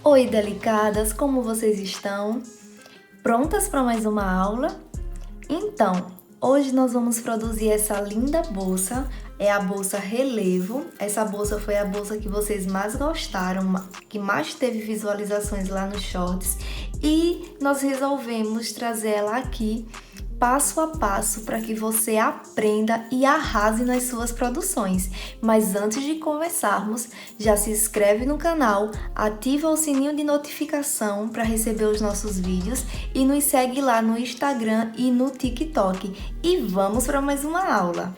Oi, delicadas, como vocês estão? Prontas para mais uma aula? Então, hoje nós vamos produzir essa linda bolsa, é a bolsa Relevo. Essa bolsa foi a bolsa que vocês mais gostaram, que mais teve visualizações lá nos shorts, e nós resolvemos trazer ela aqui passo a passo para que você aprenda e arrase nas suas produções. Mas antes de começarmos, já se inscreve no canal, ativa o sininho de notificação para receber os nossos vídeos e nos segue lá no Instagram e no TikTok. E vamos para mais uma aula!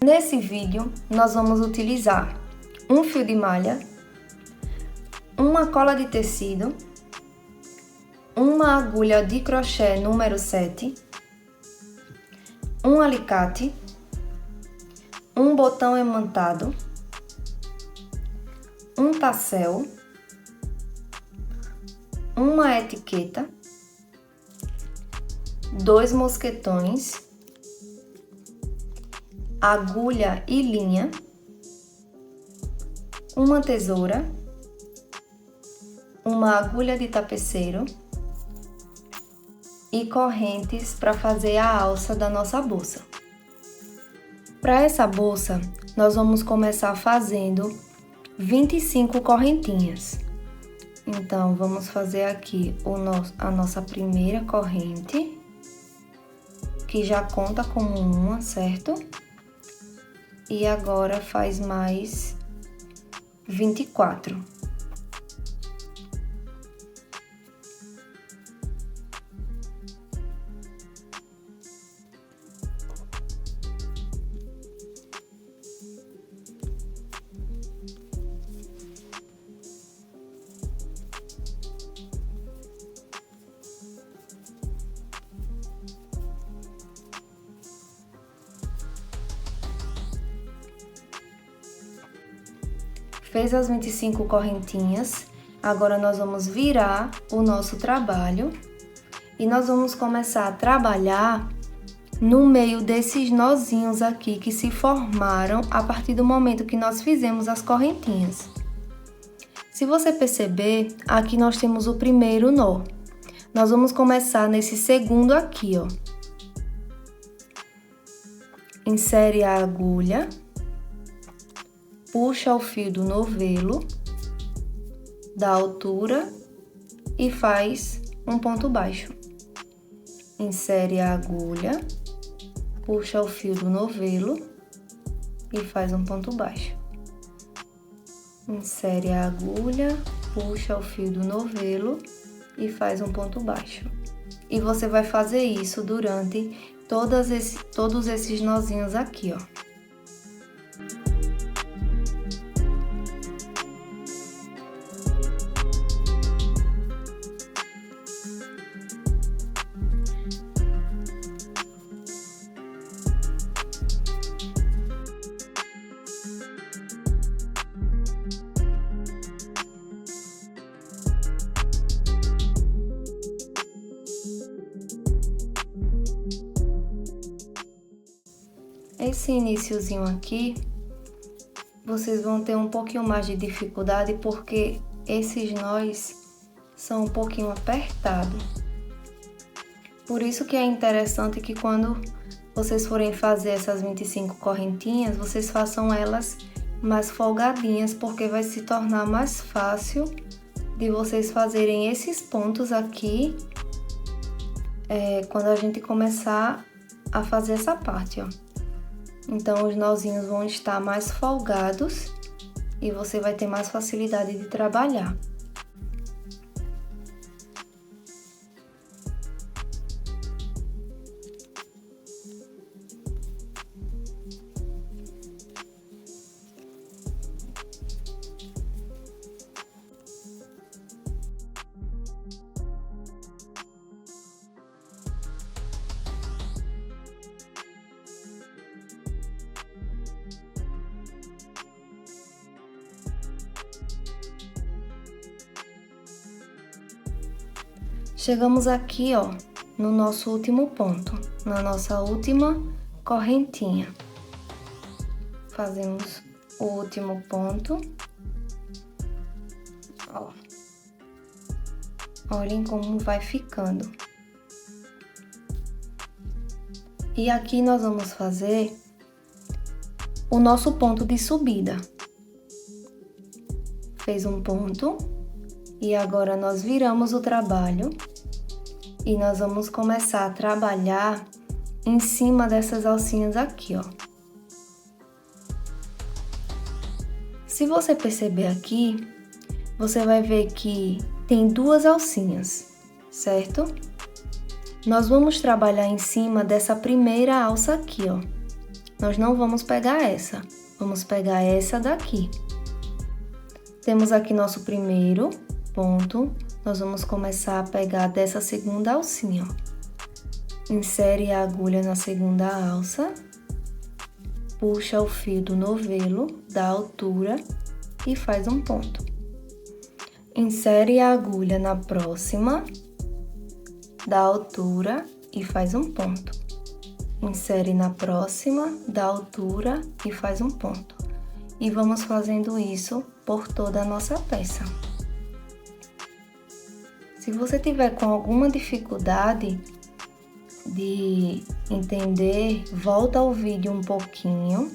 Nesse vídeo, nós vamos utilizar um fio de malha, uma cola de tecido, uma agulha de crochê número 7, um alicate, um botão emantado, um tassel, uma etiqueta, 2 mosquetões, agulha e linha, uma tesoura, uma agulha de tapeceiro e correntes para fazer a alça da nossa bolsa. Para essa bolsa, nós vamos começar fazendo 25 correntinhas. Então, vamos fazer aqui a nossa primeira corrente, que já conta como uma, certo? E agora faz mais 24. Fez as 25 correntinhas, agora nós vamos virar o nosso trabalho e nós vamos começar a trabalhar no meio desses nozinhos aqui que se formaram a partir do momento que nós fizemos as correntinhas. Se você perceber, aqui nós temos o primeiro nó. Nós vamos começar nesse segundo aqui, ó. Insere a agulha. Puxa o fio do novelo da altura e faz um ponto baixo. Insere a agulha, puxa o fio do novelo e faz um ponto baixo. Insere a agulha, puxa o fio do novelo e faz um ponto baixo. E você vai fazer isso durante todos esses nozinhos aqui, ó. Esse iniciozinho aqui, vocês vão ter um pouquinho mais de dificuldade porque esses nós são um pouquinho apertados. Por isso que é interessante que quando vocês forem fazer essas 25 correntinhas, vocês façam elas mais folgadinhas, porque vai se tornar mais fácil de vocês fazerem esses pontos aqui quando a gente começar a fazer essa parte, ó. Então, os nozinhos vão estar mais folgados e você vai ter mais facilidade de trabalhar. Chegamos aqui, ó, no nosso último ponto, na nossa última correntinha. Fazemos o último ponto, ó. Olhem como vai ficando. E aqui nós vamos fazer o nosso ponto de subida. Fez um ponto e agora nós viramos o trabalho e nós vamos começar a trabalhar em cima dessas alcinhas aqui, ó. Se você perceber aqui, você vai ver que tem duas alcinhas, certo? Nós vamos trabalhar em cima dessa primeira alça aqui, ó. Nós não vamos pegar essa, vamos pegar essa daqui. Temos aqui nosso primeiro ponto, nós vamos começar a pegar dessa segunda alcinha, ó. Insere a agulha na segunda alça, puxa o fio do novelo da altura e faz um ponto. Insere a agulha na próxima da altura e faz um ponto. Insere na próxima da altura e faz um ponto. E vamos fazendo isso por toda a nossa peça. Se você tiver com alguma dificuldade de entender, volta ao vídeo um pouquinho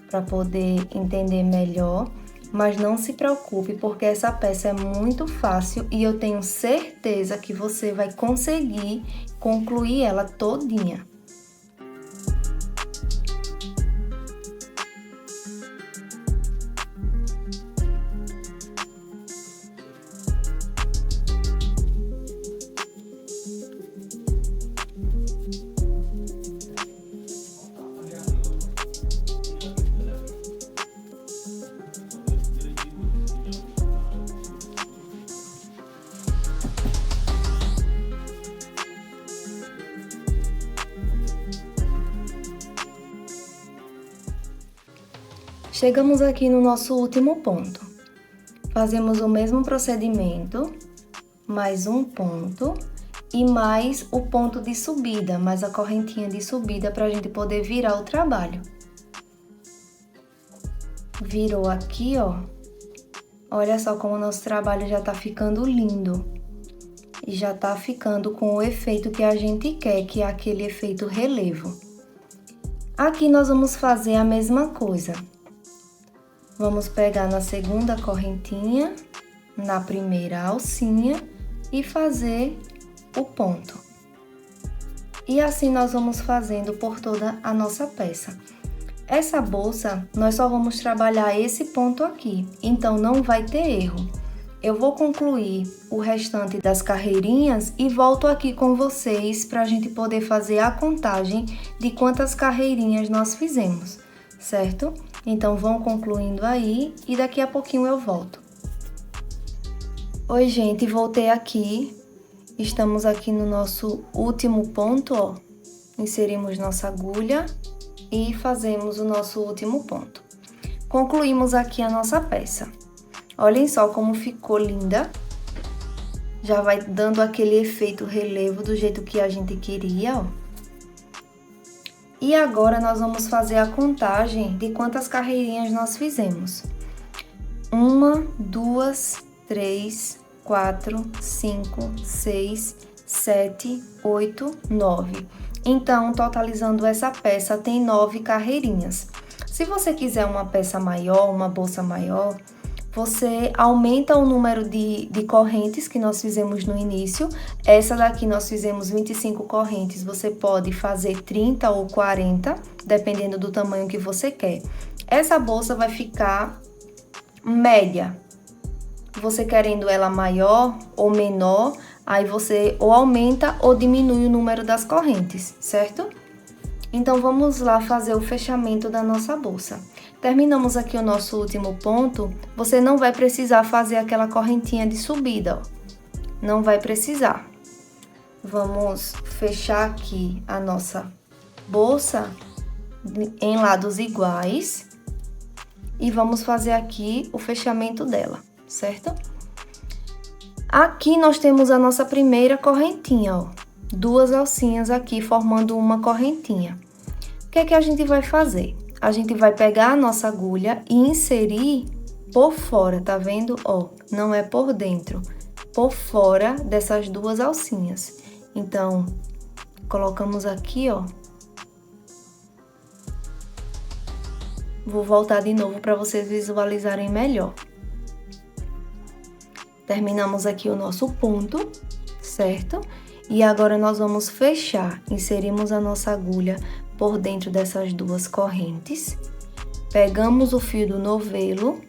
para poder entender melhor. Mas não se preocupe, porque essa peça é muito fácil e eu tenho certeza que você vai conseguir concluir ela todinha. Chegamos aqui no nosso último ponto. Fazemos o mesmo procedimento, mais um ponto e mais o ponto de subida, mais a correntinha de subida para a gente poder virar o trabalho. Virou aqui, ó. Olha só como o nosso trabalho já tá ficando lindo. E já tá ficando com o efeito que a gente quer, que é aquele efeito relevo. Aqui nós vamos fazer a mesma coisa. Vamos pegar na segunda correntinha, na primeira alcinha e fazer o ponto. E assim nós vamos fazendo por toda a nossa peça. Essa bolsa, nós só vamos trabalhar esse ponto aqui, então não vai ter erro. Eu vou concluir o restante das carreirinhas e volto aqui com vocês para a gente poder fazer a contagem de quantas carreirinhas nós fizemos, certo? Então, vão concluindo aí e daqui a pouquinho eu volto. Oi, gente, voltei aqui. Estamos aqui no nosso último ponto, ó. Inserimos nossa agulha e fazemos o nosso último ponto. Concluímos aqui a nossa peça. Olhem só como ficou linda. Já vai dando aquele efeito relevo do jeito que a gente queria, ó. E agora nós vamos fazer a contagem de quantas carreirinhas nós fizemos. 1, 2, 3, 4, 5, 6, 7, 8, 9. Então, totalizando essa peça, tem 9 carreirinhas. Se você quiser uma peça maior, uma bolsa maior, você aumenta o número de correntes que nós fizemos no início. Essa daqui nós fizemos 25 correntes, você pode fazer 30 ou 40, dependendo do tamanho que você quer. Essa bolsa vai ficar média. Você querendo ela maior ou menor, aí você ou aumenta ou diminui o número das correntes, certo? Então, vamos lá fazer o fechamento da nossa bolsa. Terminamos aqui o nosso último ponto, você não vai precisar fazer aquela correntinha de subida, ó. Não vai precisar. Vamos fechar aqui a nossa bolsa em lados iguais e vamos fazer aqui o fechamento dela, certo? Aqui nós temos a nossa primeira correntinha, ó. 2 alcinhas aqui formando uma correntinha. O que é que a gente vai fazer? A gente vai pegar a nossa agulha e inserir por fora, tá vendo? Ó, não é por dentro. por fora dessas duas alcinhas. Então, colocamos aqui, ó. Vou voltar de novo para vocês visualizarem melhor. Terminamos aqui o nosso ponto, certo? E agora nós vamos fechar. Inserimos a nossa agulha por dentro dessas duas correntes. Pegamos o fio do novelo,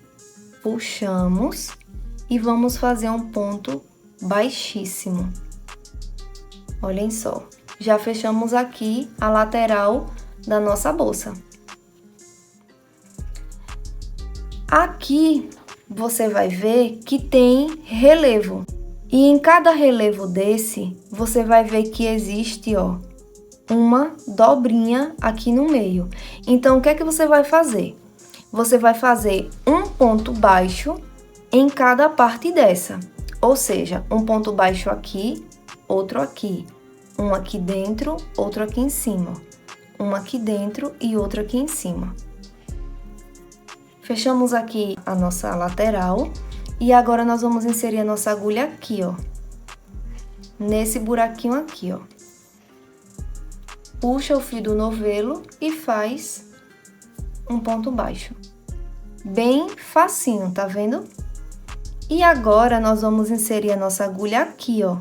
puxamos e vamos fazer um ponto baixíssimo. Olhem só, já fechamos aqui a lateral da nossa bolsa. Aqui você vai ver que tem relevo. E em cada relevo desse, você vai ver que existe, ó, uma dobrinha aqui no meio. Então, o que é que você vai fazer? Você vai fazer um ponto baixo em cada parte dessa. Ou seja, um ponto baixo aqui, outro aqui. Um aqui dentro, outro aqui em cima. Um aqui dentro e outro aqui em cima. Fechamos aqui a nossa lateral. E agora nós vamos inserir a nossa agulha aqui, ó. Nesse buraquinho aqui, ó. Puxa o fio do novelo e faz um ponto baixo. Bem facinho, tá vendo? E agora nós vamos inserir a nossa agulha aqui, ó.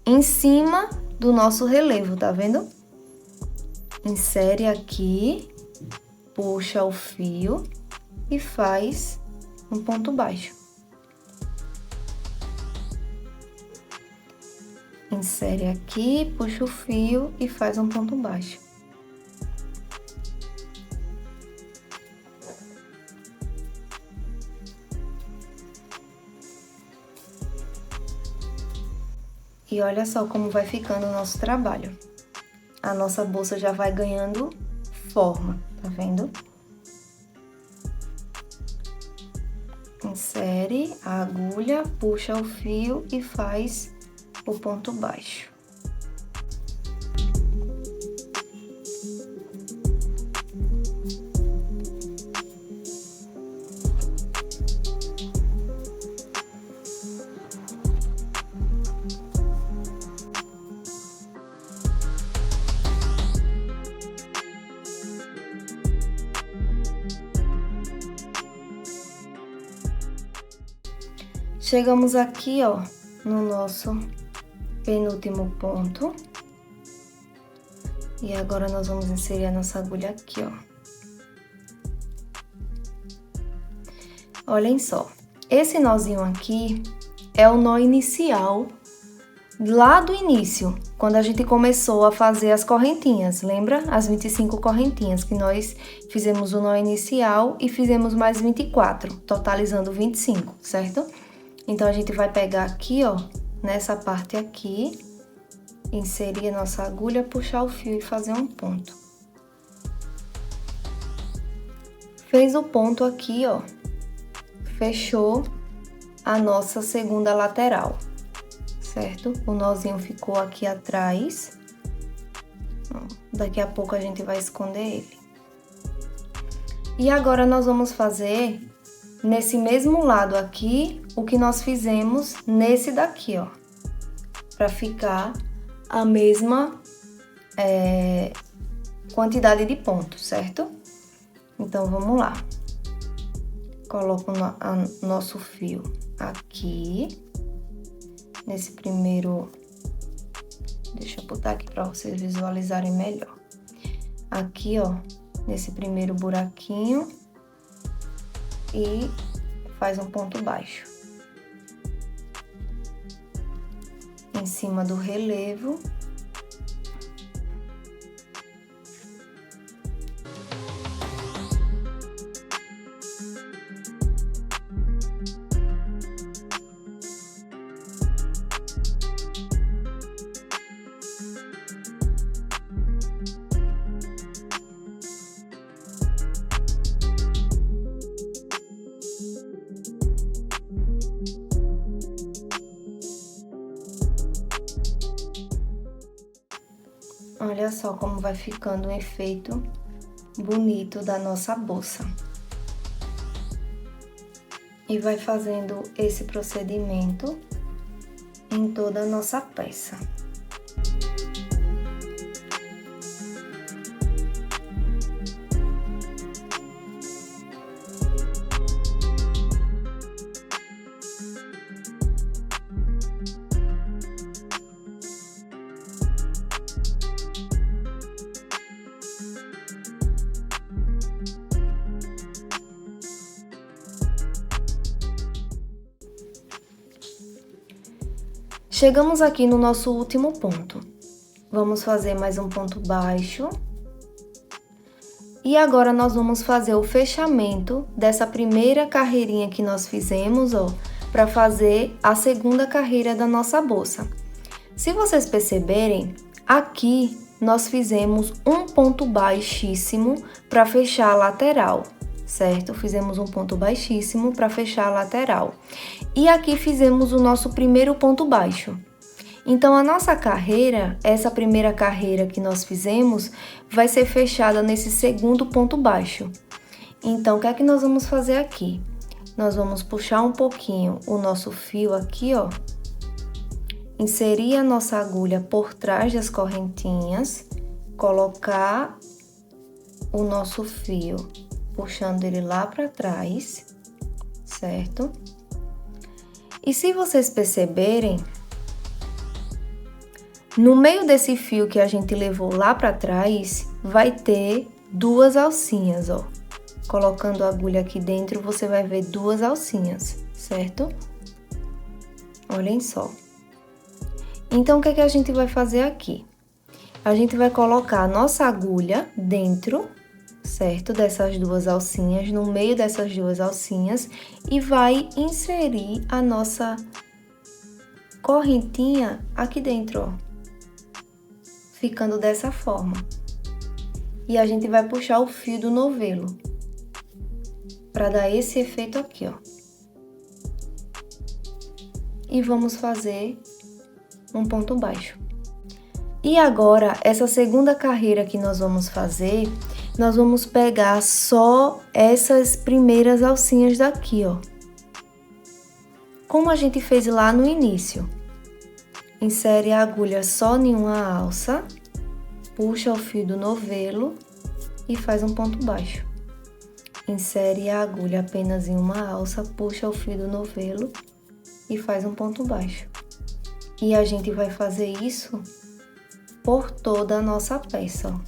Em cima do nosso relevo, tá vendo? Insere aqui, puxa o fio e faz um ponto baixo. Insere aqui, puxa o fio e faz um ponto baixo. E olha só como vai ficando o nosso trabalho. A nossa bolsa já vai ganhando forma, tá vendo? Insere a agulha, puxa o fio e faz o ponto baixo. Chegamos aqui, ó, no nosso penúltimo ponto. E agora nós vamos inserir a nossa agulha aqui, ó. Olhem só, esse nozinho aqui é o nó inicial lá do início, quando a gente começou a fazer as correntinhas, lembra? As 25 correntinhas que nós fizemos o nó inicial e fizemos mais 24, totalizando 25, certo? Então, a gente vai pegar aqui, ó, nessa parte aqui, inserir a nossa agulha, puxar o fio e fazer um ponto. Fez o ponto aqui, ó, fechou a nossa segunda lateral, certo? O nozinho ficou aqui atrás. Daqui a pouco a gente vai esconder ele. E agora nós vamos fazer nesse mesmo lado aqui o que nós fizemos nesse daqui, ó, para ficar a mesma quantidade de pontos, certo? Então, vamos lá. Coloco nosso fio aqui, nesse primeiro... Deixa eu botar aqui para vocês visualizarem melhor. Aqui, ó, nesse primeiro buraquinho e faz um ponto baixo. Em cima do relevo. Olha só como vai ficando um efeito bonito da nossa bolsa. E vai fazendo esse procedimento em toda a nossa peça. Chegamos aqui no nosso último ponto. Vamos fazer mais um ponto baixo. E agora nós vamos fazer o fechamento dessa primeira carreirinha que nós fizemos, ó, para fazer a segunda carreira da nossa bolsa. Se vocês perceberem, aqui nós fizemos um ponto baixíssimo para fechar a lateral, certo? Fizemos um ponto baixíssimo para fechar a lateral. E aqui fizemos o nosso primeiro ponto baixo. Então, a nossa carreira, essa primeira carreira que nós fizemos, vai ser fechada nesse segundo ponto baixo. Então, o que é que nós vamos fazer aqui? Nós vamos puxar um pouquinho o nosso fio aqui, ó. Inserir a nossa agulha por trás das correntinhas, colocar o nosso fio, puxando ele lá para trás, certo? E se vocês perceberem, no meio desse fio que a gente levou lá para trás, vai ter duas alcinhas, ó. Colocando a agulha aqui dentro, você vai ver duas alcinhas, certo? Olhem só. Então, o que é que a gente vai fazer aqui? A gente vai colocar a nossa agulha dentro, certo? Dessas duas alcinhas, no meio dessas duas alcinhas, e vai inserir a nossa correntinha aqui dentro, ó. Ficando dessa forma. E a gente vai puxar o fio do novelo, para dar esse efeito aqui, ó. E vamos fazer um ponto baixo. E agora, essa segunda carreira que nós vamos fazer, nós vamos pegar só essas primeiras alcinhas daqui, ó. Como a gente fez lá no início. Insere a agulha só em uma alça, puxa o fio do novelo e faz um ponto baixo. Insere a agulha apenas em uma alça, puxa o fio do novelo e faz um ponto baixo. E a gente vai fazer isso por toda a nossa peça, ó.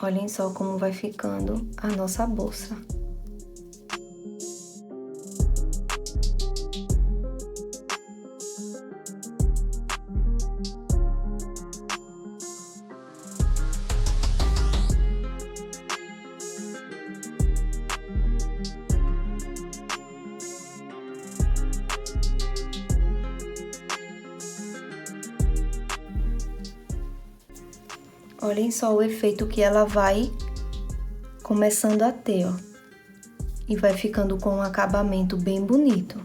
Olhem só como vai ficando a nossa bolsa. Olhem só o efeito que ela vai começando a ter, ó. E vai ficando com um acabamento bem bonito.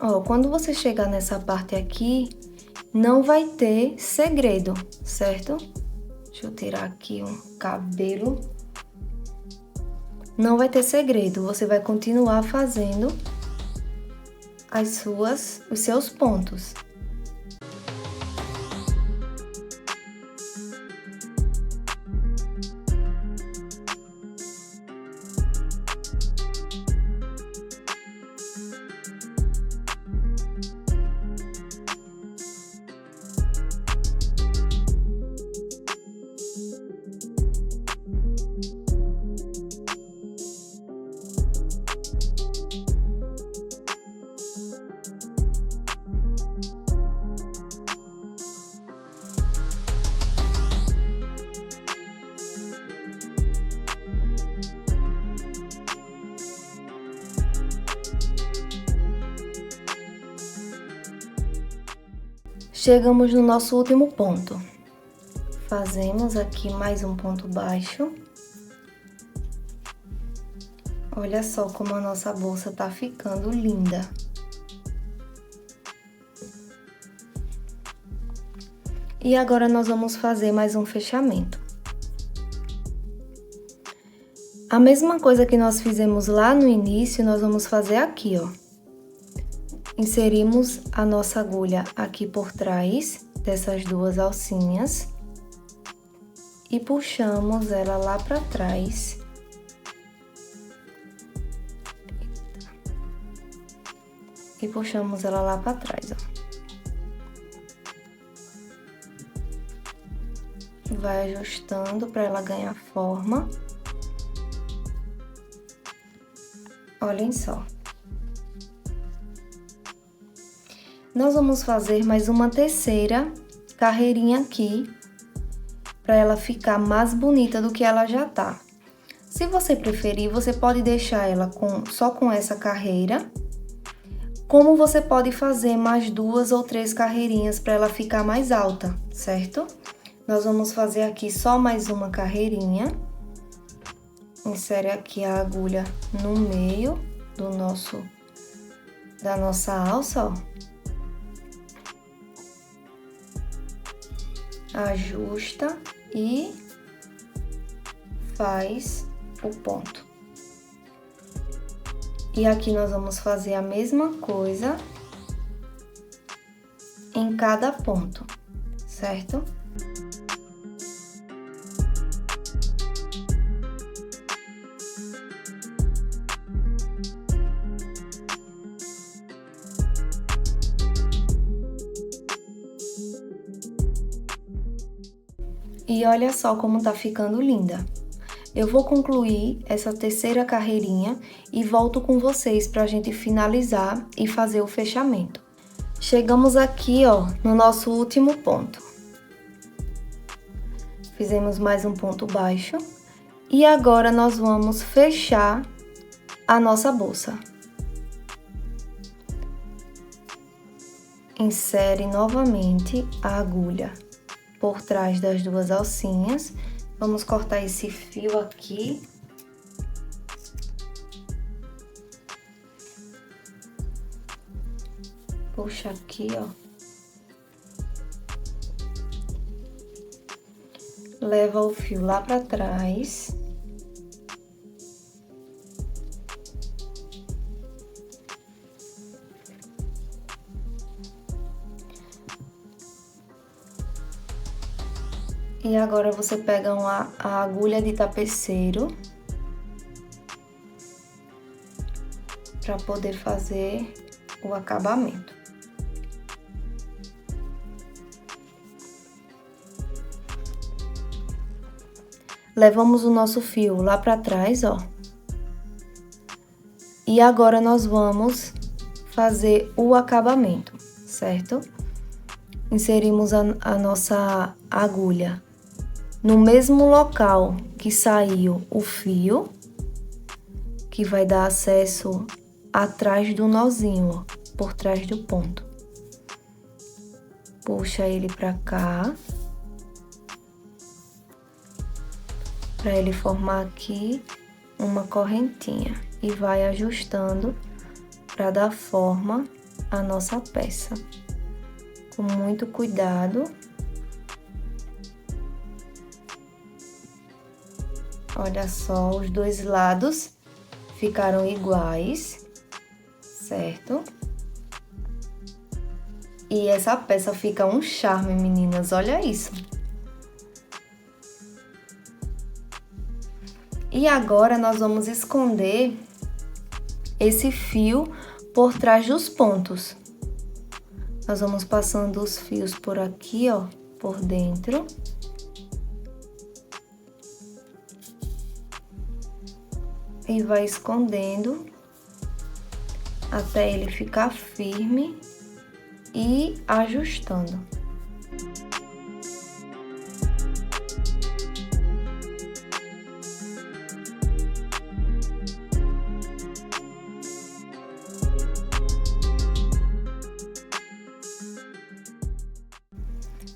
Ó, quando você chegar nessa parte aqui, não vai ter segredo, certo? Deixa eu tirar aqui um cabelo. Não vai ter segredo, você vai continuar fazendo os seus pontos. Chegamos no nosso último ponto. Fazemos aqui mais um ponto baixo. Olha só como a nossa bolsa tá ficando linda. E agora nós vamos fazer mais um fechamento. A mesma coisa que nós fizemos lá no início, nós vamos fazer aqui, ó. Inserimos a nossa agulha aqui por trás dessas duas alcinhas e puxamos ela lá pra trás. E puxamos ela lá pra trás, ó. Vai ajustando para ela ganhar forma. Olhem só. Nós vamos fazer mais uma terceira carreirinha aqui, para ela ficar mais bonita do que ela já tá. Se você preferir, você pode deixar ela só com essa carreira, como você pode fazer mais 2 ou 3 carreirinhas para ela ficar mais alta, certo? Nós vamos fazer aqui só mais uma carreirinha. Insere aqui a agulha no meio da nossa alça, ó. Ajusta e faz o ponto. E aqui nós vamos fazer a mesma coisa em cada ponto, certo? E olha só como tá ficando linda. Eu vou concluir essa terceira carreirinha e volto com vocês pra gente finalizar e fazer o fechamento. Chegamos aqui, ó, no nosso último ponto. Fizemos mais um ponto baixo. E agora nós vamos fechar a nossa bolsa. Insere novamente a agulha por trás das duas alcinhas. Vamos cortar esse fio aqui. Puxa aqui, ó. Leva o fio lá pra trás. E agora você pega a agulha de tapeceiro para poder fazer o acabamento. Levamos o nosso fio lá para trás, ó. E agora nós vamos fazer o acabamento, certo? Inserimos a nossa agulha no mesmo local que saiu o fio, que vai dar acesso atrás do nozinho, ó, por trás do ponto. Puxa ele pra cá, para ele formar aqui uma correntinha e vai ajustando para dar forma à nossa peça. Com muito cuidado. Olha só, os dois lados ficaram iguais, certo? E essa peça fica um charme, meninas, olha isso. E agora nós vamos esconder esse fio por trás dos pontos. Nós vamos passando os fios por aqui, ó, por dentro. E vai escondendo até ele ficar firme e ajustando.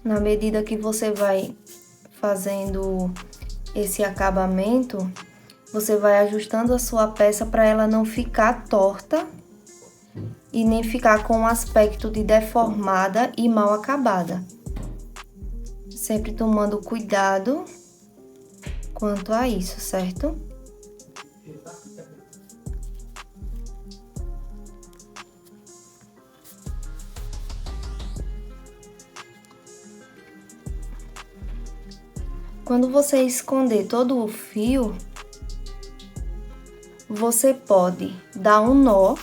Na medida que você vai fazendo esse acabamento, você vai ajustando a sua peça para ela não ficar torta e nem ficar com um aspecto de deformada e mal acabada. Sempre tomando cuidado quanto a isso, certo? Quando você esconder todo o fio, você pode dar um nó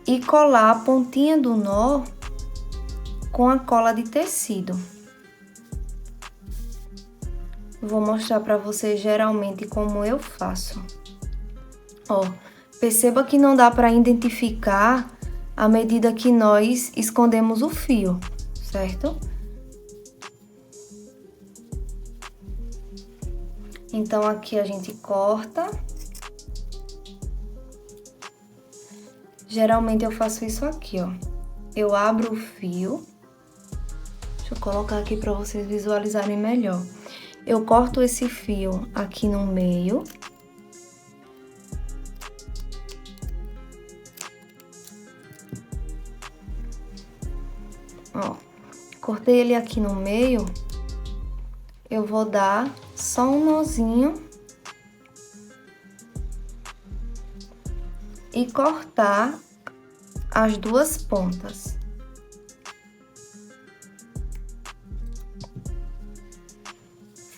e colar a pontinha do nó com a cola de tecido. Vou mostrar para vocês geralmente como eu faço. Ó, perceba que não dá para identificar à medida que nós escondemos o fio, certo? Então, aqui a gente corta. Geralmente eu faço isso aqui, ó. Eu abro o fio. Deixa eu colocar aqui para vocês visualizarem melhor. Eu corto esse fio aqui no meio. Ó, cortei ele aqui no meio. Eu vou dar só um nozinho e cortar as duas pontas.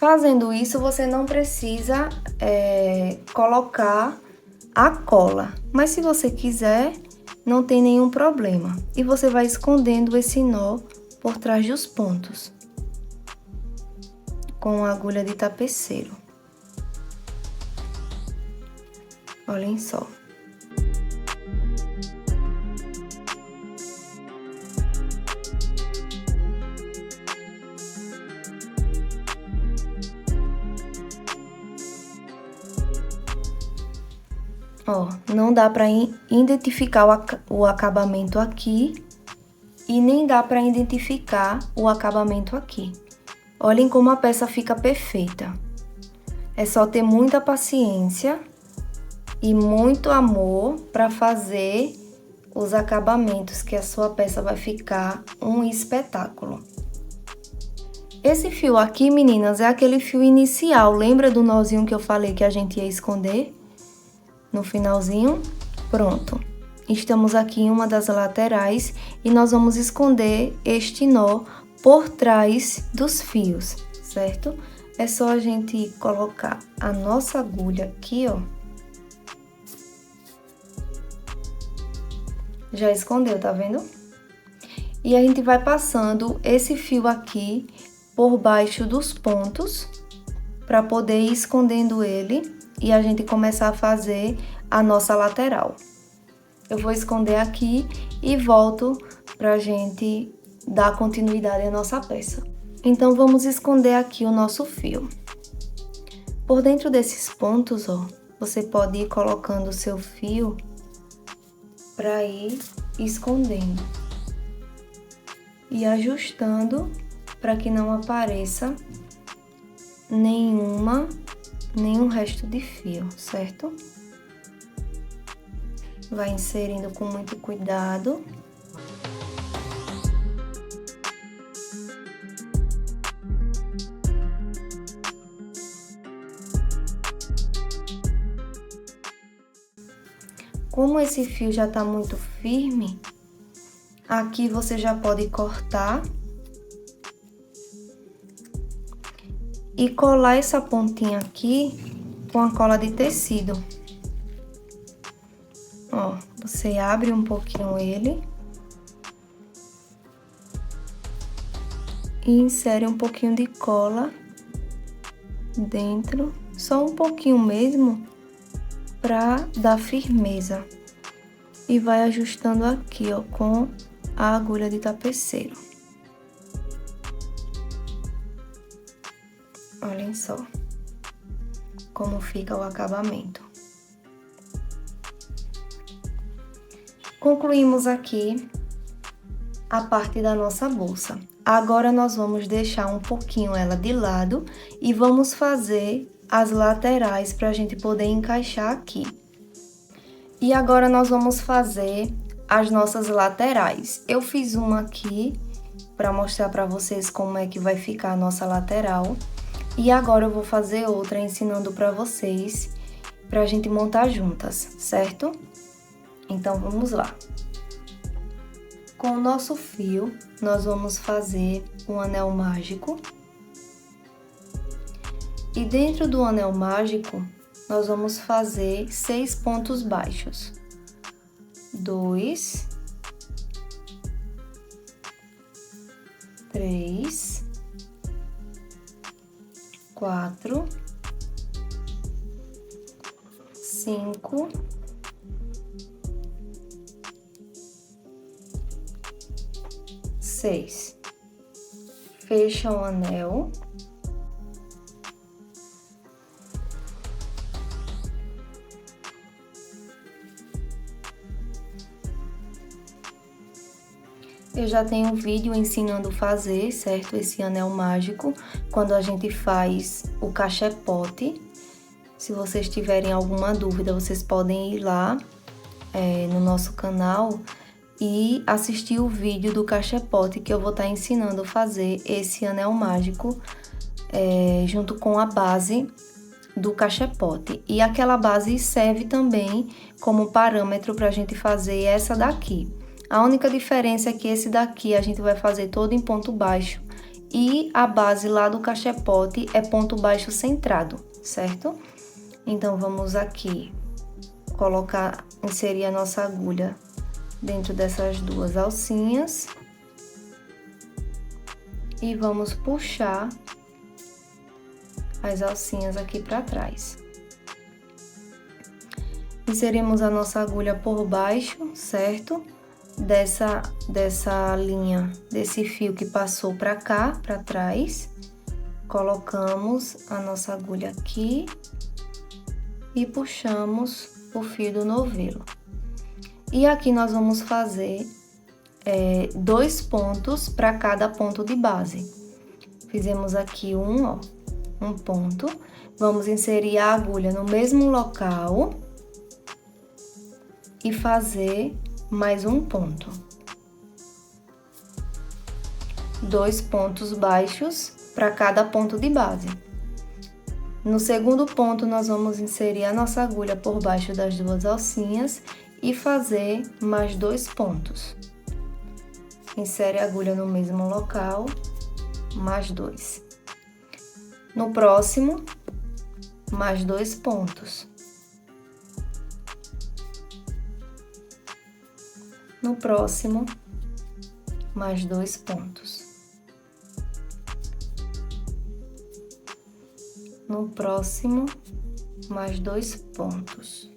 Fazendo isso, você não precisa colocar a cola, mas se você quiser, não tem nenhum problema. E você vai escondendo esse nó por trás dos pontos, com a agulha de tapeceiro. Olhem só. Ó, não dá para identificar o acabamento aqui e nem dá para identificar o acabamento aqui. Olhem como a peça fica perfeita. É só ter muita paciência e muito amor para fazer os acabamentos, que a sua peça vai ficar um espetáculo. Esse fio aqui, meninas, é aquele fio inicial. Lembra do nozinho que eu falei que a gente ia esconder? No finalzinho, pronto. Estamos aqui em uma das laterais e nós vamos esconder este nó por trás dos fios, certo? É só a gente colocar a nossa agulha aqui, ó. Já escondeu, tá vendo? E a gente vai passando esse fio aqui por baixo dos pontos para poder ir escondendo ele e a gente começar a fazer a nossa lateral. Eu vou esconder aqui e volto pra gente dar continuidade à nossa peça. Então, vamos esconder aqui o nosso fio. Por dentro desses pontos, ó, você pode ir colocando o seu fio para ir escondendo e ajustando para que não apareça nenhum resto de fio, certo? Vai inserindo com muito cuidado. Como esse fio já tá muito firme, aqui você já pode cortar e colar essa pontinha aqui com a cola de tecido. Ó, você abre um pouquinho ele e insere um pouquinho de cola dentro, só um pouquinho mesmo, pra dar firmeza. E vai ajustando aqui, ó, com a agulha de tapeceiro. Olhem só como fica o acabamento. Concluímos aqui a parte da nossa bolsa. Agora, nós vamos deixar um pouquinho ela de lado e vamos fazer as laterais para a gente poder encaixar aqui. E agora, nós vamos fazer as nossas laterais. Eu fiz uma aqui para mostrar para vocês como é que vai ficar a nossa lateral. E agora eu vou fazer outra ensinando para vocês, pra gente montar juntas, certo? Então, vamos lá. Com o nosso fio, nós vamos fazer um anel mágico. E dentro do anel mágico, nós vamos fazer 6 pontos baixos. 2, 3, 4, 5, 6. Fecha o anel. Eu já tenho um vídeo ensinando a fazer, certo? Esse anel mágico, quando a gente faz o cachepote. Se vocês tiverem alguma dúvida, vocês podem ir lá no nosso canal e assistir o vídeo do cachepote, que eu vou estar ensinando a fazer esse anel mágico junto com a base do cachepote. E aquela base serve também como parâmetro para a gente fazer essa daqui. A única diferença é que esse daqui a gente vai fazer todo em ponto baixo e a base lá do cachepote é ponto baixo centrado, certo? Então, vamos aqui inserir a nossa agulha dentro dessas duas alcinhas e vamos puxar as alcinhas aqui para trás. Inserimos a nossa agulha por baixo, certo? Dessa linha, desse fio que passou para cá, para trás, colocamos a nossa agulha aqui e puxamos o fio do novelo. E aqui nós vamos fazer 2 pontos para cada ponto de base. Fizemos aqui um ponto, vamos inserir a agulha no mesmo local e fazer mais um ponto. 2 pontos baixos para cada ponto de base. No segundo ponto, nós vamos inserir a nossa agulha por baixo das duas alcinhas e fazer mais 2 pontos. Insere a agulha no mesmo local, mais 2. No próximo, mais 2 pontos. No próximo, mais 2 pontos. No próximo, mais 2 pontos.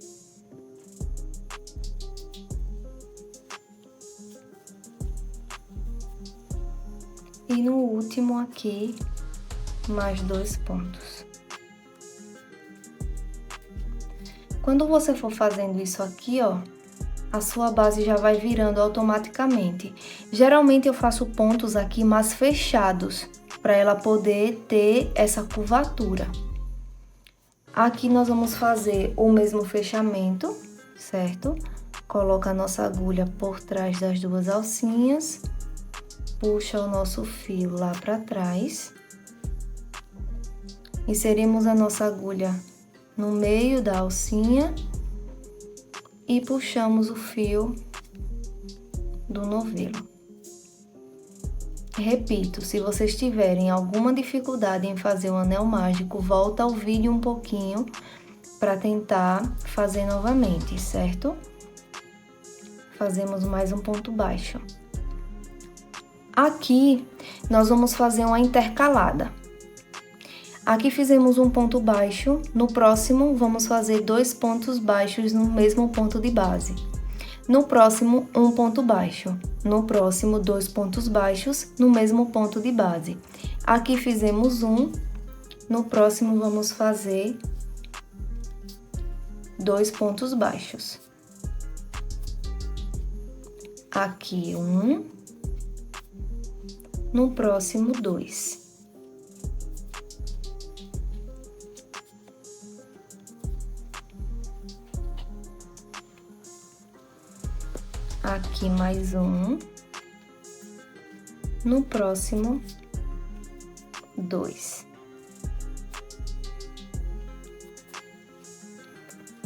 E no último aqui, mais 2 pontos. Quando você for fazendo isso aqui, ó, a sua base já vai virando automaticamente. Geralmente eu faço pontos aqui mais fechados, para ela poder ter essa curvatura. Aqui nós vamos fazer o mesmo fechamento, certo? Coloca a nossa agulha por trás das duas alcinhas, puxa o nosso fio lá para trás, inserimos a nossa agulha no meio da alcinha e puxamos o fio do novelo. Repito, se vocês tiverem alguma dificuldade em fazer o anel mágico, volta ao vídeo um pouquinho para tentar fazer novamente, certo? Fazemos mais um ponto baixo. Aqui, nós vamos fazer uma intercalada. Aqui fizemos um ponto baixo, no próximo vamos fazer 2 pontos baixos no mesmo ponto de base. No próximo, um ponto baixo. No próximo, 2 pontos baixos no mesmo ponto de base. Aqui fizemos no próximo vamos fazer 2 pontos baixos. Aqui no próximo 2. Aqui mais no próximo 2.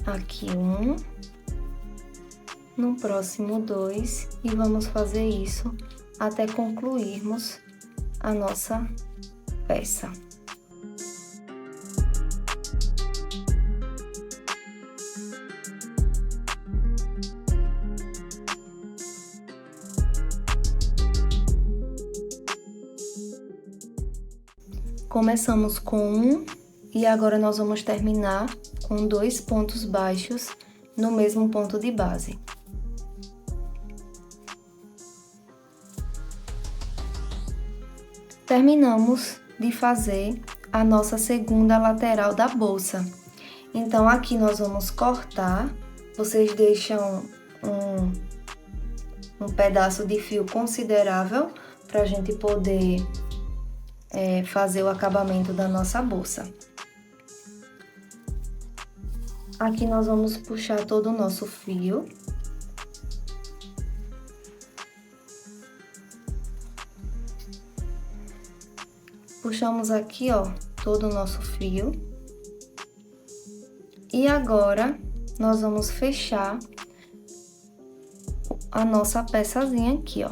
Aqui 1, no próximo 2, e vamos fazer isso até concluirmos a nossa peça. Começamos com 1 e agora nós vamos terminar com 2 pontos baixos no mesmo ponto de base. Terminamos de fazer a nossa segunda lateral da bolsa. Então, aqui nós vamos cortar. Vocês deixam um pedaço de fio considerável para a gente poder fazer o acabamento da nossa bolsa. Aqui nós vamos puxar todo o nosso fio. Puxamos aqui, ó, todo o nosso fio. E agora, nós vamos fechar a nossa peçazinha aqui, ó.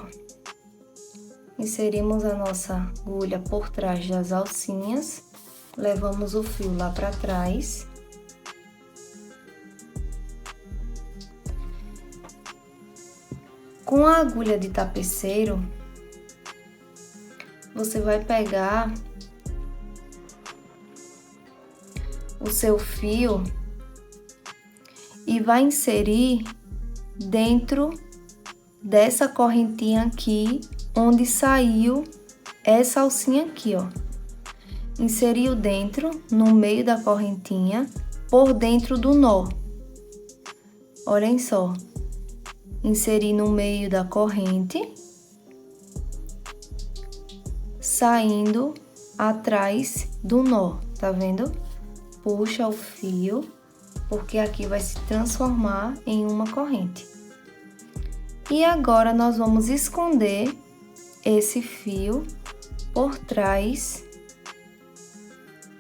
Inserimos a nossa agulha por trás das alcinhas, levamos o fio lá pra trás. Com a agulha de tapeceiro, você vai pegar o seu fio e vai inserir dentro dessa correntinha aqui, onde saiu essa alcinha aqui, ó. Inseriu dentro, no meio da correntinha, por dentro do nó. Olhem só. Inseri no meio da corrente, saindo atrás do nó, tá vendo? Puxa o fio, porque aqui vai se transformar em uma corrente. E agora nós vamos esconder esse fio por trás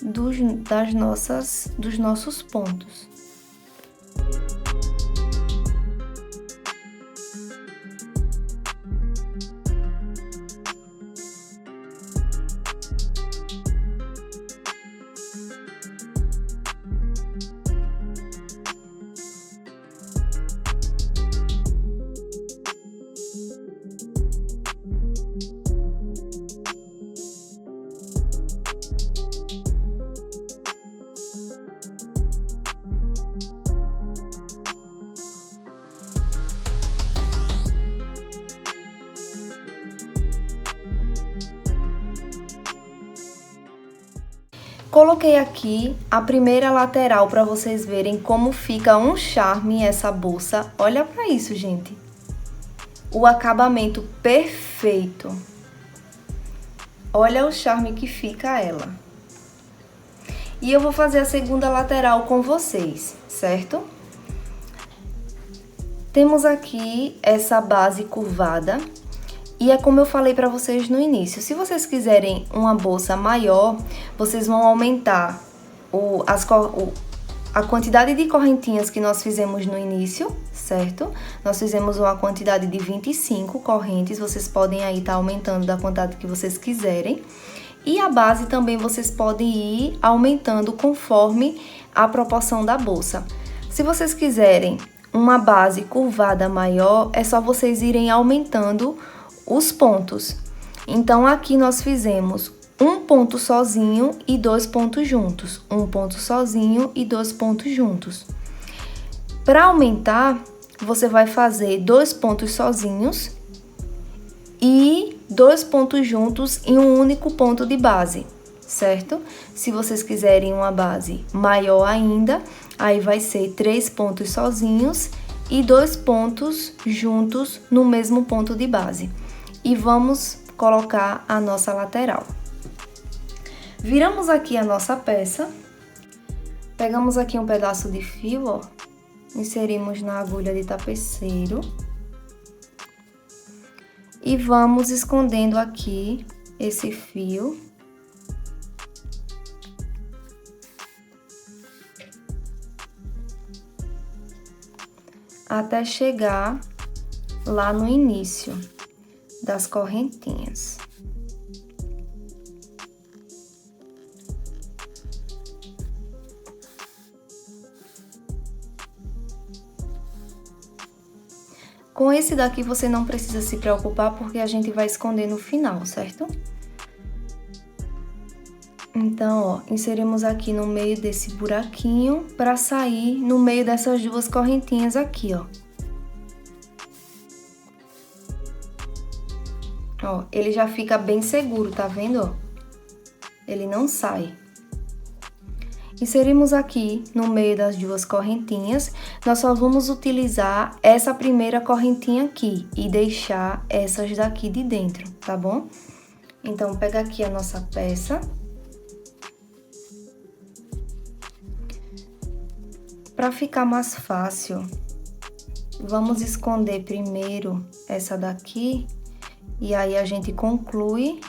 dos nossos pontos. Coloquei aqui a primeira lateral para vocês verem como fica um charme essa bolsa. Olha para isso, gente. O acabamento perfeito. Olha o charme que fica ela. E eu vou fazer a segunda lateral com vocês, certo? Temos aqui essa base curvada. E é como eu falei para vocês no início, se vocês quiserem uma bolsa maior, vocês vão aumentar a quantidade de correntinhas que nós fizemos no início, certo? Nós fizemos uma quantidade de 25 correntes, vocês podem aí estar aumentando da quantidade que vocês quiserem. E a base também vocês podem ir aumentando conforme a proporção da bolsa. Se vocês quiserem uma base curvada maior, é só vocês irem aumentando os pontos. Então, aqui nós fizemos um ponto sozinho e 2 pontos juntos. Um ponto sozinho e 2 pontos juntos. Para aumentar, você vai fazer 2 pontos sozinhos e 2 pontos juntos em um único ponto de base, certo? Se vocês quiserem uma base maior ainda, aí vai ser 3 pontos sozinhos e 2 pontos juntos no mesmo ponto de base. E vamos colocar a nossa lateral. Viramos aqui a nossa peça, pegamos aqui um pedaço de fio, ó, inserimos na agulha de tapeceiro E vamos escondendo aqui esse fio. Até chegar lá no início das correntinhas. Com esse daqui você não precisa se preocupar porque a gente vai esconder no final, certo? Então, ó, inserimos aqui no meio desse buraquinho para sair no meio dessas duas correntinhas aqui, ó. Ó, ele já fica bem seguro, tá vendo, ó? Ele não sai. Inserimos aqui no meio das duas correntinhas, nós só vamos utilizar essa primeira correntinha aqui e deixar essas daqui de dentro, tá bom? Então, pega aqui a nossa peça. Para ficar mais fácil, vamos esconder primeiro essa daqui e aí a gente conclui,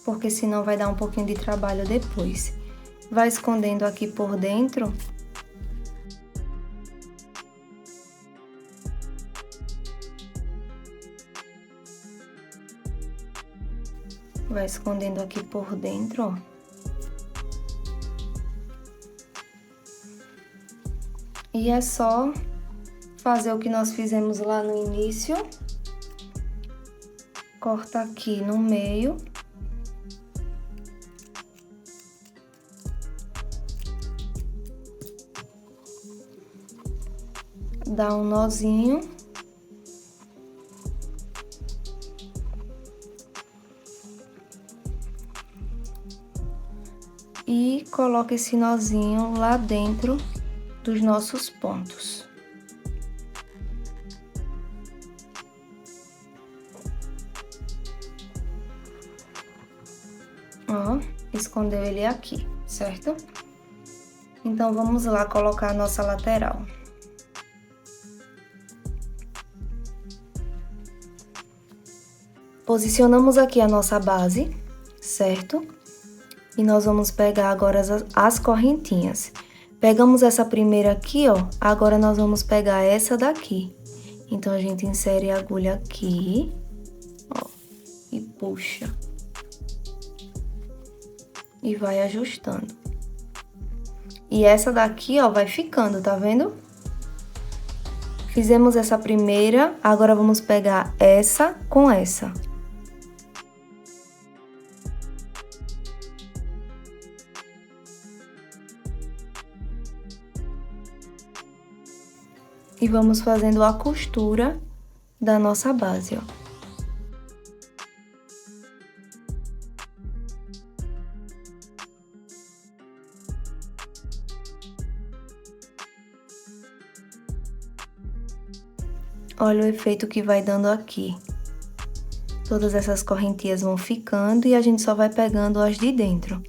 porque senão vai dar um pouquinho de trabalho depois. Vai escondendo aqui por dentro. Vai escondendo aqui por dentro, ó. E é só fazer o que nós fizemos lá no início. Corta aqui no meio. Dá um nozinho. E coloca esse nozinho lá dentro dos nossos pontos. Ó, escondeu ele aqui, certo? Então, vamos lá colocar a nossa lateral. Posicionamos aqui a nossa base, certo? E nós vamos pegar agora as correntinhas. Pegamos essa primeira aqui, ó, agora nós vamos pegar essa daqui. Então, a gente insere a agulha aqui, ó, e puxa. E vai ajustando. E essa daqui, ó, vai ficando, tá vendo? Fizemos essa primeira, agora vamos pegar essa com essa. E vamos fazendo a costura da nossa base, ó. Olha o efeito que vai dando aqui. Todas essas correntinhas vão ficando e a gente só vai pegando as de dentro.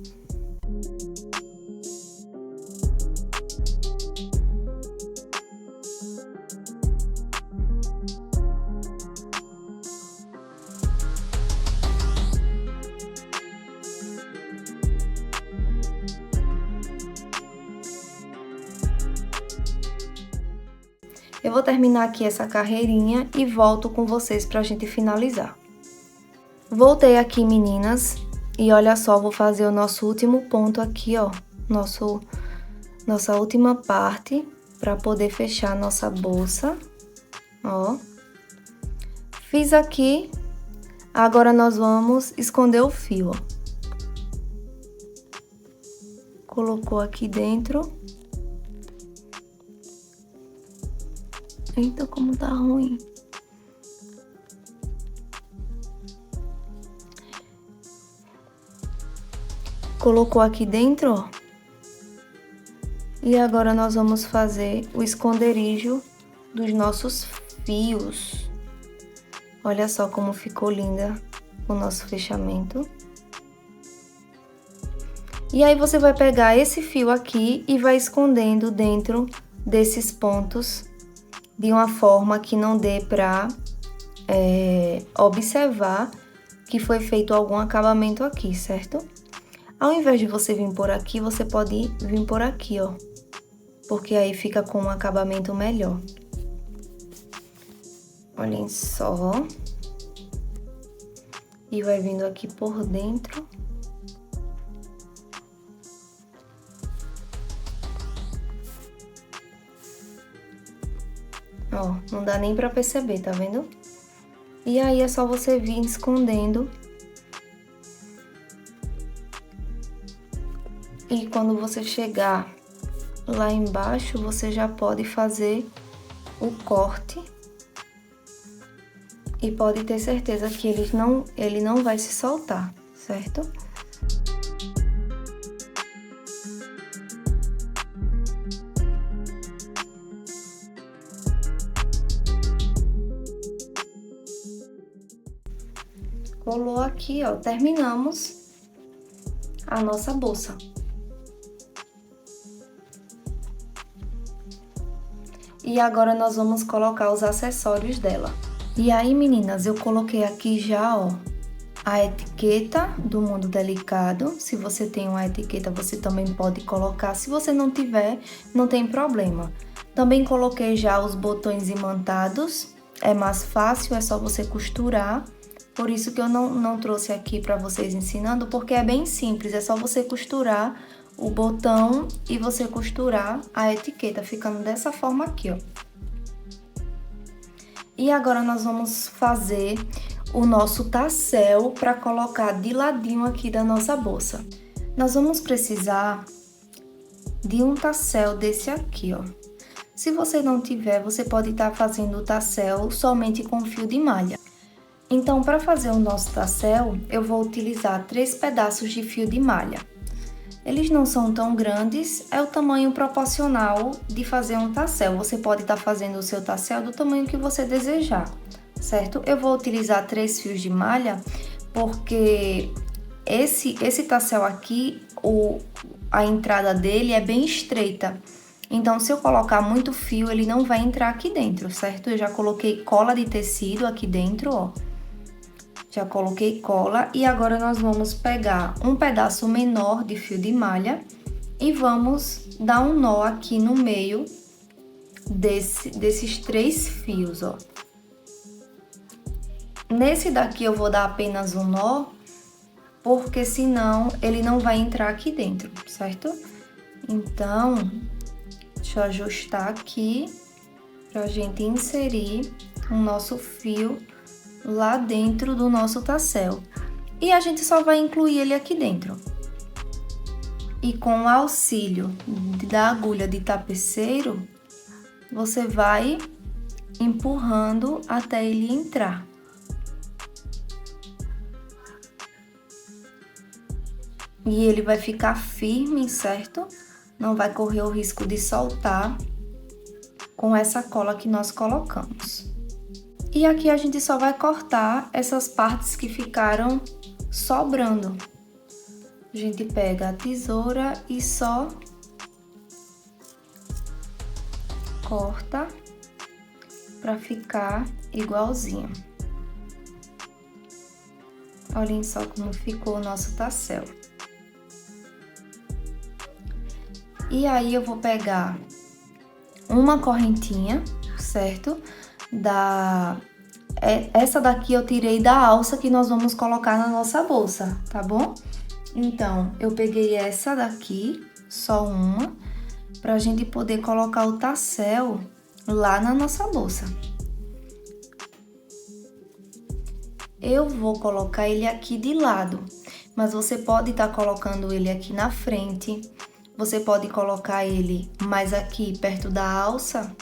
Eu vou terminar aqui essa carreirinha e volto com vocês pra gente finalizar. Voltei aqui, meninas, e olha só, vou fazer o nosso último ponto aqui, ó. Nossa última parte pra poder fechar a nossa bolsa, ó. Fiz aqui, agora nós vamos esconder o fio, ó. Colocou aqui dentro. Eita, como tá ruim. Colocou aqui dentro, ó. E agora nós vamos fazer o esconderijo dos nossos fios. Olha só como ficou linda o nosso fechamento. E aí você vai pegar esse fio aqui e vai escondendo dentro desses pontos de uma forma que não dê pra observar que foi feito algum acabamento aqui, certo? Ao invés de você vir por aqui, você pode vir por aqui, ó. Porque aí fica com um acabamento melhor. Olhem só. E vai vindo aqui por dentro. Ó, não dá nem pra perceber, tá vendo? E aí é só você vir escondendo. E quando você chegar lá embaixo, você já pode fazer o corte. E pode ter certeza que ele não vai se soltar, certo? Colou aqui, ó, terminamos a nossa bolsa. E agora nós vamos colocar os acessórios dela. E aí, meninas, eu coloquei aqui já, ó, a etiqueta do Mundo Delicado. Se você tem uma etiqueta, você também pode colocar. Se você não tiver, não tem problema. Também coloquei já os botões imantados. É mais fácil, é só você costurar. Por isso que eu não trouxe aqui para vocês ensinando, porque é bem simples. É só você costurar o botão e você costurar a etiqueta, ficando dessa forma aqui, ó. E agora nós vamos fazer o nosso tassel para colocar de ladinho aqui da nossa bolsa. Nós vamos precisar de um tassel desse aqui, ó. Se você não tiver, você pode estar fazendo o tassel somente com fio de malha. Então, para fazer o nosso tassel, eu vou utilizar 3 pedaços de fio de malha. Eles não são tão grandes, é o tamanho proporcional de fazer um tassel. Você pode estar fazendo o seu tassel do tamanho que você desejar, certo? Eu vou utilizar 3 fios de malha, porque esse tassel aqui, a entrada dele é bem estreita. Então, se eu colocar muito fio, ele não vai entrar aqui dentro, certo? Eu já coloquei cola de tecido aqui dentro, ó. Já coloquei cola e agora nós vamos pegar um pedaço menor de fio de malha e vamos dar um nó aqui no meio desses 3 fios, ó. Nesse daqui eu vou dar apenas um nó, porque senão ele não vai entrar aqui dentro, certo? Então, deixa eu ajustar aqui pra gente inserir o nosso fio lá dentro do nosso tassel. E a gente só vai incluir ele aqui dentro. E com o auxílio da agulha de tapeceiro, você vai empurrando até ele entrar. E ele vai ficar firme, certo? Não vai correr o risco de soltar com essa cola que nós colocamos. E aqui a gente só vai cortar essas partes que ficaram sobrando. A gente pega a tesoura e só corta para ficar igualzinho. Olhem só como ficou o nosso tassel. E aí eu vou pegar uma correntinha, certo? Essa daqui eu tirei da alça que nós vamos colocar na nossa bolsa, tá bom? Então, eu peguei essa daqui, só uma, pra gente poder colocar o tassel lá na nossa bolsa. Eu vou colocar ele aqui de lado, mas você pode estar colocando ele aqui na frente, você pode colocar ele mais aqui perto da alça,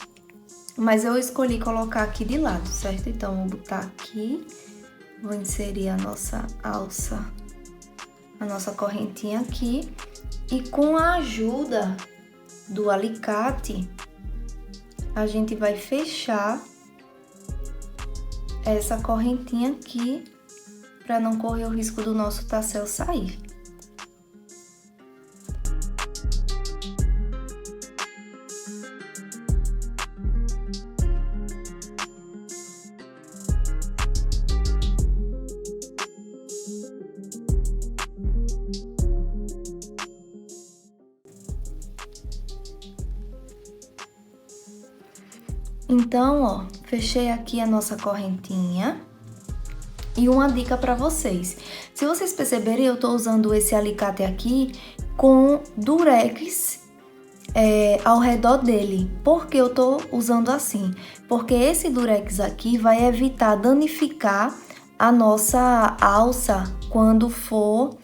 mas eu escolhi colocar aqui de lado, certo? Então, vou botar aqui, vou inserir a nossa alça, a nossa correntinha aqui. E com a ajuda do alicate, a gente vai fechar essa correntinha aqui, para não correr o risco do nosso tassel sair. Então, ó, fechei aqui a nossa correntinha. E uma dica para vocês. Se vocês perceberem, eu tô usando esse alicate aqui com durex ao redor dele. Por que eu tô usando assim? Porque esse durex aqui vai evitar danificar a nossa alça quando for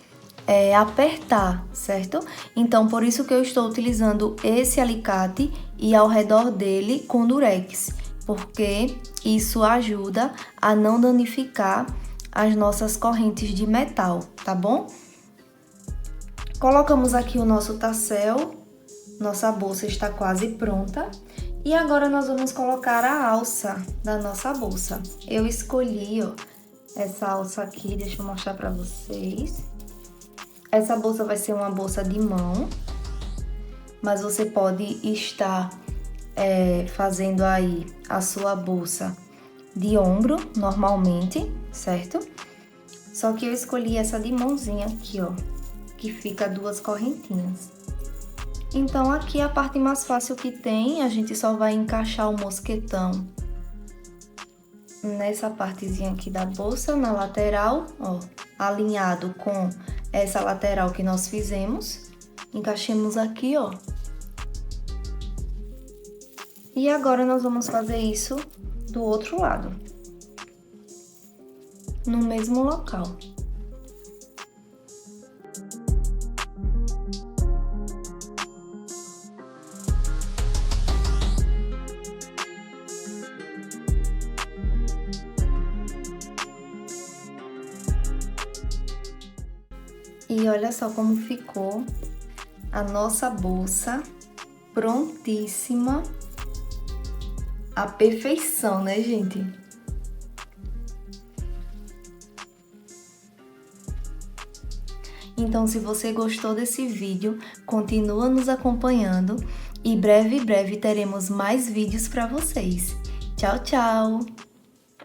apertar, certo? Então, por isso que eu estou utilizando esse alicate e ao redor dele com durex, porque isso ajuda a não danificar as nossas correntes de metal, tá bom? Colocamos aqui o nosso tassel, nossa bolsa está quase pronta. E agora nós vamos colocar a alça da nossa bolsa. Eu escolhi, ó, essa alça aqui, deixa eu mostrar pra vocês. Essa bolsa vai ser uma bolsa de mão, mas você pode estar fazendo aí a sua bolsa de ombro, normalmente, certo? Só que eu escolhi essa de mãozinha aqui, ó, que fica 2 correntinhas. Então, aqui a parte mais fácil que tem, a gente só vai encaixar o mosquetão nessa partezinha aqui da bolsa, na lateral, ó, alinhado com essa lateral que nós fizemos. Encaixemos aqui, ó. E agora nós vamos fazer isso do outro lado, no mesmo local. E olha só como ficou a nossa bolsa prontíssima. A perfeição, né, gente? Então, se você gostou desse vídeo, continua nos acompanhando e breve teremos mais vídeos para vocês. Tchau, tchau!